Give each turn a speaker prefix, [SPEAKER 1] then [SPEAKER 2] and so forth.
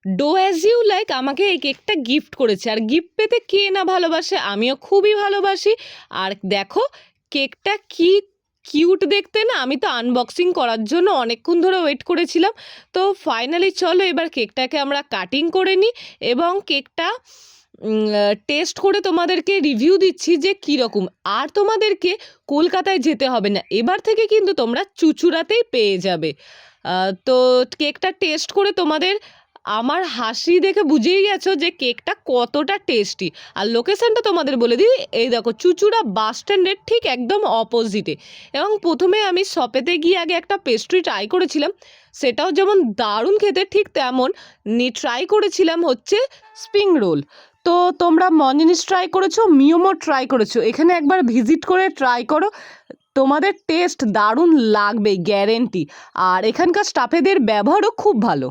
[SPEAKER 1] Do as you like আমাকে এই কেকটা গিফট করেছে, আর গিফট পেতে কে না ভালোবাসে, আমিও খুবই ভালোবাসি। আর দেখো কেকটা কি কিউট দেখতে না, আমি তো আনবক্সিং করার জন্য অনেকক্ষণ ধরে ওয়েট করেছিলাম। তো ফাইনালি চলো এবার কেকটাকে আমরা কাটিং করে নিই এবং কেকটা টেস্ট করে তোমাদেরকে রিভিউ দিচ্ছি যে কীরকম। আর তোমাদেরকে কলকাতায় যেতে হবে না, এবার থেকে কিন্তু তোমরা চুঁচুড়াতেই পেয়ে যাবে। তো কেকটা টেস্ট করে তোমাদের আমার হাসি দেখে বুঝেই গেছো যে কেকটা কতটা টেস্টি। আর লোকেশানটা তোমাদের বলে দিই, এই দেখো চুঁচুড়া বাস স্ট্যান্ডের ঠিক একদম অপোজিটে। এবং প্রথমে আমি শপেতে গিয়ে আগে একটা পেস্ট্রি ট্রাই করেছিলাম, সেটাও যেমন দারুণ খেতে ঠিক তেমন ট্রাই করেছিলাম হচ্ছে স্প্রিং রোল। তো তোমরা মঞ্জিনিস ট্রাই করেছো, মিওমো ট্রাই করেছো, এখানে একবার ভিজিট করে ট্রাই করো, তোমাদের টেস্ট দারুণ লাগবে গ্যারেন্টি। আর এখানকার স্টাফেদের ব্যবহারও খুব ভালো।